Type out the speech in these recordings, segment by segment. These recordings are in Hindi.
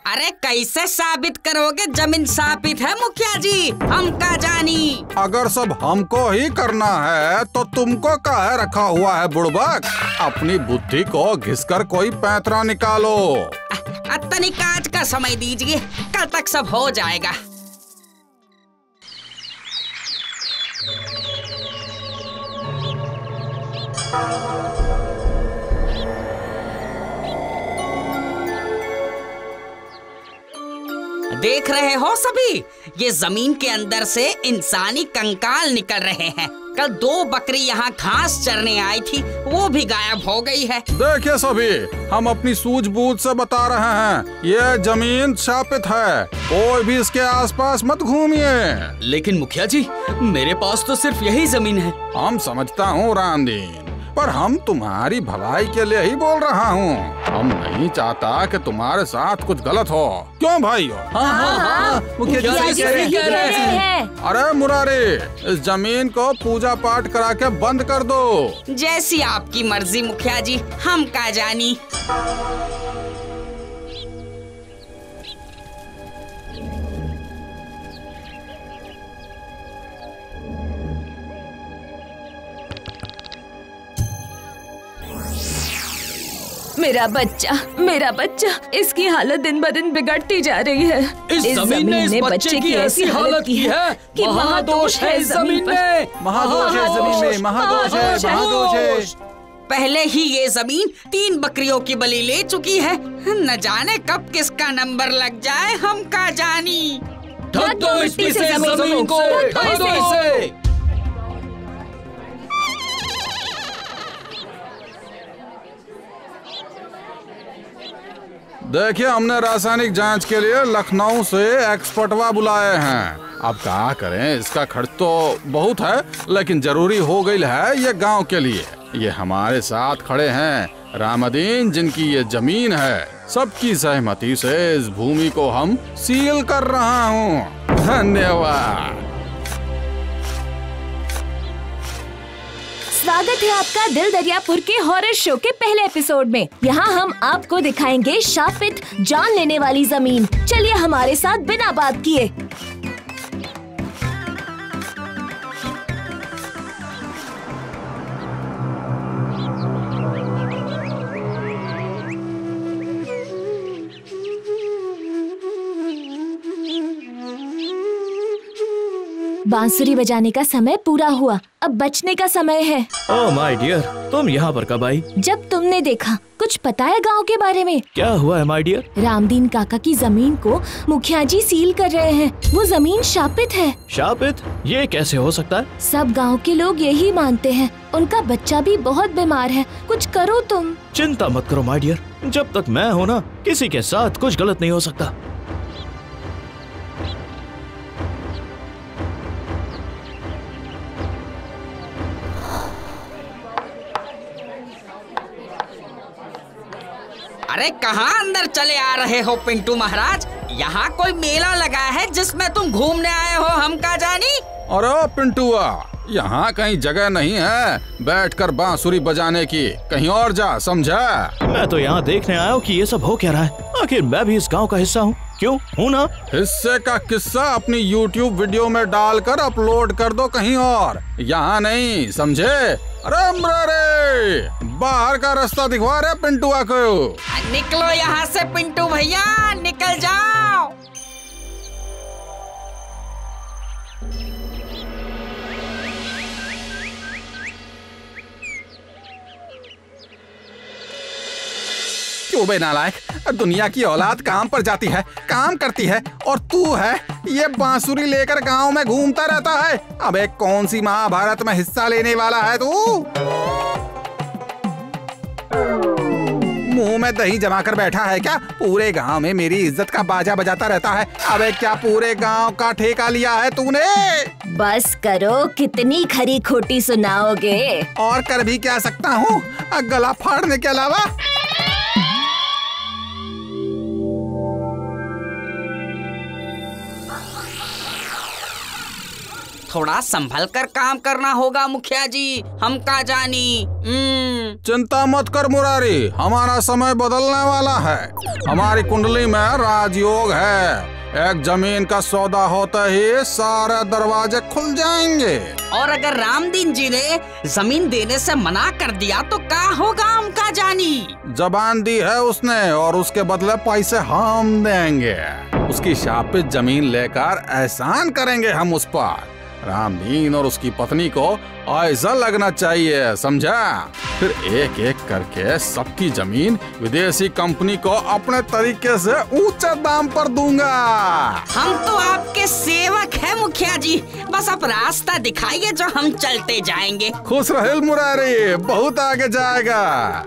अरे कैसे साबित करोगे जमीन शापित है मुखिया जी, हम का जानी। अगर सब हमको ही करना है तो तुमको काहे रखा हुआ है बुड़बक? अपनी बुद्धि को घिसकर कोई पैंतरा निकालो। तनिक आज का समय दीजिए, कल तक सब हो जाएगा। देख रहे हो सभी, ये जमीन के अंदर से इंसानी कंकाल निकल रहे हैं। कल 2 बकरी यहाँ घास चरने आई थी, वो भी गायब हो गई है। देखिए सभी, हम अपनी सूझबूझ से बता रहे हैं, ये जमीन शापित है, कोई भी इसके आसपास मत घूमिए। लेकिन मुखिया जी, मेरे पास तो सिर्फ यही जमीन है। हम समझता हूँ रामदीन, पर हम तुम्हारी भलाई के लिए ही बोल रहा हूँ। हम नहीं चाहता कि तुम्हारे साथ कुछ गलत हो। क्यों भाई? हाँ, मुखिया जी सही कह रहे हैं। अरे मुरारी, इस जमीन को पूजा पाठ करा के बंद कर दो। जैसी आपकी मर्जी मुखिया जी, हम का जानी। मेरा बच्चा, इसकी हालत दिन ब दिन बिगड़ती जा रही है। इस जमीन ने इस बच्चे की ऐसी हालत की है कि महादोष है इस जमीन में। महादोष है जमीन में, महादोष है, महादोष है। पहले ही ये जमीन 3 बकरियों की बलि ले चुकी है, न जाने कब किसका नंबर लग जाए, हम का जानी। ढक दो मिट्टी से जमीन को, ढक दो इसे। देखिए, हमने रासायनिक जांच के लिए लखनऊ से एक्सपर्टवा बुलाए हैं। अब क्या करें, इसका खर्च तो बहुत है, लेकिन जरूरी हो गई है ये गांव के लिए। ये हमारे साथ खड़े हैं रामदीन, जिनकी ये जमीन है। सबकी सहमति से इस भूमि को हम सील कर रहा हूँ। धन्यवाद। स्वागत है आपका दिल दरियापुर के हॉरर शो के पहले एपिसोड में। यहाँ हम आपको दिखाएंगे शापित जान लेने वाली जमीन। चलिए हमारे साथ बिना बात किए। बांसुरी बजाने का समय पूरा हुआ, अब बचने का समय है। ओह माय डियर, तुम यहाँ पर कब आई? जब तुमने देखा। कुछ पता है गांव के बारे में? क्या हुआ है माय डियर? रामदीन काका की जमीन को मुखिया जी सील कर रहे हैं। वो जमीन शापित है। शापित? ये कैसे हो सकता है? सब गांव के लोग यही मानते हैं। उनका बच्चा भी बहुत बीमार है, कुछ करो तुम। चिंता मत करो माय डियर, जब तक मैं हूँ ना, किसी के साथ कुछ गलत नहीं हो सकता। अरे कहाँ अंदर चले आ रहे हो पिंटू महाराज? यहाँ कोई मेला लगा है जिसमें तुम घूमने आए हो, हम का जानी। अरे पिंटुआ, यहाँ कहीं जगह नहीं है बैठकर बांसुरी बजाने की, कहीं और जा, समझा? मैं तो यहाँ देखने आया हूँ कि ये सब हो क्या रहा है। आखिर मैं भी इस गांव का हिस्सा हूँ, क्यों हूँ ना? हिस्से का किस्सा अपनी YouTube वीडियो में डालकर अपलोड कर दो कहीं और, यहाँ नहीं, समझे? अरे बाहर का रास्ता दिखवा रहे पिंटुआ को। निकलो यहाँ से पिंटू भैया, निकल जाओ। क्यों बे नालायक, दुनिया की औलाद काम पर जाती है, काम करती है, और तू है ये बांसुरी लेकर गांव में घूमता रहता है। अबे कौन सी महाभारत में हिस्सा लेने वाला है तू? मुंह में दही जमा कर बैठा है क्या? पूरे गांव में मेरी इज्जत का बाजा बजाता रहता है। अबे क्या पूरे गांव का ठेका लिया है तूने? बस करो, कितनी खरी खोटी सुनाओगे? और कर भी क्या सकता हूँ गला फाड़ने के अलावा? थोड़ा संभल कर काम करना होगा मुखिया जी, हम का जानी। चिंता मत कर मुरारी, हमारा समय बदलने वाला है। हमारी कुंडली में राजयोग है, एक जमीन का सौदा होता ही सारे दरवाजे खुल जाएंगे। और अगर रामदीन जी ने जमीन देने से मना कर दिया तो क्या होगा हम का जानी। जबान दी है उसने और उसके बदले पैसे हम देंगे। उसकी शापित जमीन लेकर एहसान करेंगे हम उस पर। रामदीन और उसकी पत्नी को ऐसा लगना चाहिए, समझा? फिर एक एक करके सबकी जमीन विदेशी कंपनी को अपने तरीके से ऊंचे दाम पर दूंगा। हम तो आपके सेवक हैं मुखिया जी, बस आप रास्ता दिखाइए जो हम चलते जाएंगे। खुश रहे मुरारी, बहुत आगे जाएगा।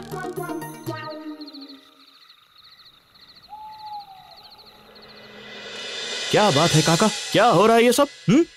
क्या बात है काका, क्या हो रहा है ये सब?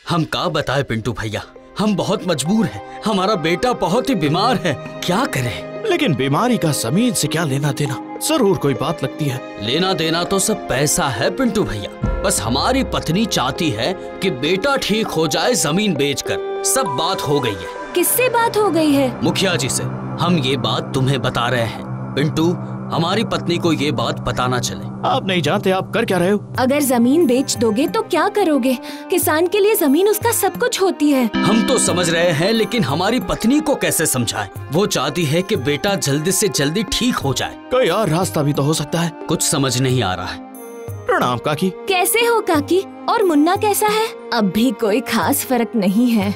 हम का बताए पिंटू भैया, हम बहुत मजबूर हैं। हमारा बेटा बहुत ही बीमार है, क्या करें? लेकिन बीमारी का जमीन से क्या लेना देना? जरूर कोई बात लगती है। लेना देना तो सब पैसा है पिंटू भैया, बस हमारी पत्नी चाहती है कि बेटा ठीक हो जाए जमीन बेचकर। सब बात हो गई है। किससे बात हो गई है? मुखिया जी से। हम ये बात तुम्हें बता रहे हैं पिंटू, हमारी पत्नी को ये बात पता ना चले। आप नहीं जानते आप कर क्या रहे हो? अगर जमीन बेच दोगे तो क्या करोगे? किसान के लिए जमीन उसका सब कुछ होती है। हम तो समझ रहे हैं, लेकिन हमारी पत्नी को कैसे समझाएं? वो चाहती है कि बेटा जल्दी से जल्दी ठीक हो जाए। कोई और रास्ता भी तो हो सकता है। कुछ समझ नहीं आ रहा है। प्रणाम काकी। कैसे हो काकी? और मुन्ना कैसा है? अब भी कोई खास फर्क नहीं है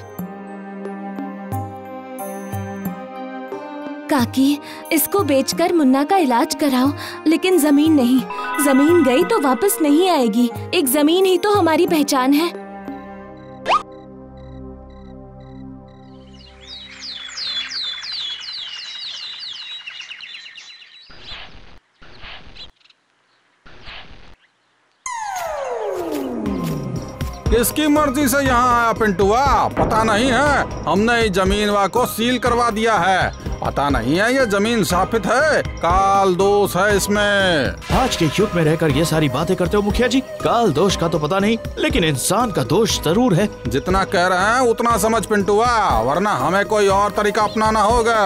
काकी। इसको बेचकर मुन्ना का इलाज कराओ, लेकिन जमीन नहीं। जमीन गई तो वापस नहीं आएगी। एक जमीन ही तो हमारी पहचान है। किसकी मर्जी से यहाँ आया पिंटुआ? पता नहीं है। हमने इस जमीन को सील करवा दिया है। पता नहीं है ये जमीन शापित है, काल दोष है इसमें। आज के युग में रहकर ये सारी बातें करते हो मुखिया जी। काल दोष का तो पता नहीं, लेकिन इंसान का दोष जरूर है। जितना कह रहे हैं उतना समझ पिंटुआ, वरना हमें कोई और तरीका अपनाना होगा।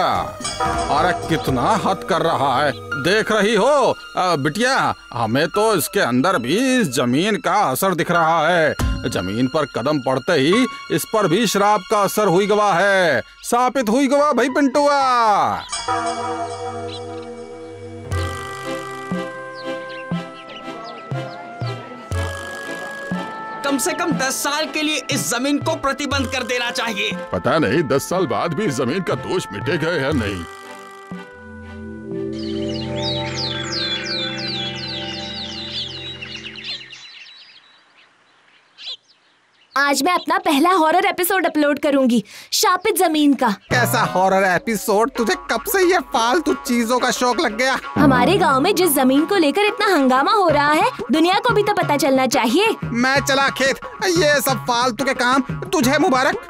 अरे कितना हद कर रहा है, देख रही हो बिटिया? हमें तो इसके अंदर भी इस जमीन का असर दिख रहा है। जमीन पर कदम पड़ते ही इस पर भी श्राप का असर हुई गवा है, शापित हुई गवा भाई पिंटुआ। कम से कम 10 साल के लिए इस जमीन को प्रतिबंध कर देना चाहिए। पता नहीं 10 साल बाद भी इस जमीन का दोष मिटेगा या नहीं। आज मैं अपना पहला हॉरर एपिसोड अपलोड करूंगी, शापित जमीन का। कैसा हॉरर एपिसोड? तुझे कब से ये फालतू चीजों का शौक लग गया? हमारे गांव में जिस जमीन को लेकर इतना हंगामा हो रहा है, दुनिया को भी तो पता चलना चाहिए। मैं चला खेत, ये सब फालतू के काम तुझे मुबारक।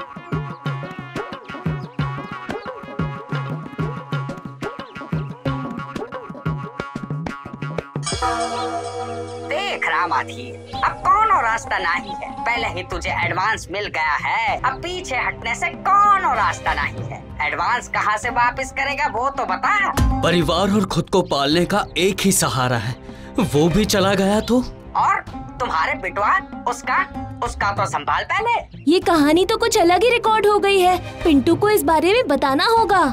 देख रामाधीर, अब कौन और रास्ता नहीं है। पहले ही तुझे एडवांस मिल गया है, अब पीछे हटने से कौन और रास्ता नहीं है। एडवांस कहाँ से वापस करेगा वो तो बता। परिवार और खुद को पालने का एक ही सहारा है, वो भी चला गया तो। और तुम्हारे बिटवा, उसका तो संभाल पहले। ये कहानी तो कुछ अलग ही रिकॉर्ड हो गई है। पिंटू को इस बारे में बताना होगा।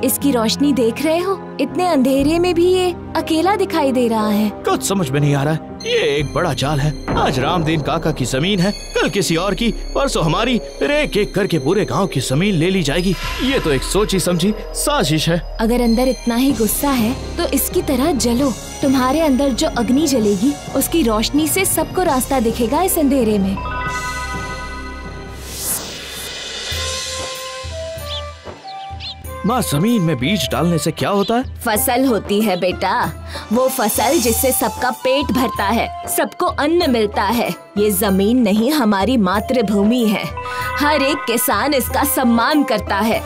इसकी रोशनी देख रहे हो? इतने अंधेरे में भी ये अकेला दिखाई दे रहा है। कुछ समझ में नहीं आ रहा है। ये एक बड़ा जाल है। आज रामदीन काका की जमीन है, कल किसी और की, परसों हमारी, फिर एक एक करके पूरे गांव की जमीन ले ली जाएगी। ये तो एक सोची समझी साजिश है। अगर अंदर इतना ही गुस्सा है तो इसकी तरह जलो। तुम्हारे अंदर जो अग्नि जलेगी उसकी रोशनी से सबको रास्ता दिखेगा इस अंधेरे में। माँ, जमीन में बीज डालने से क्या होता है? फसल होती है बेटा, वो फसल जिससे सबका पेट भरता है, सबको अन्न मिलता है। ये जमीन नहीं, हमारी मातृभूमि है। हर एक किसान इसका सम्मान करता है।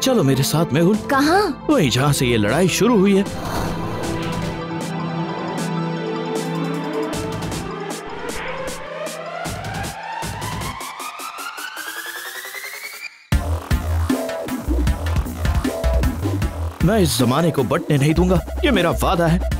चलो मेरे साथ मेहुल। कहाँ? वही जहाँ से ये लड़ाई शुरू हुई है। मैं इस जमाने को बंटने नहीं दूंगा, ये मेरा वादा है।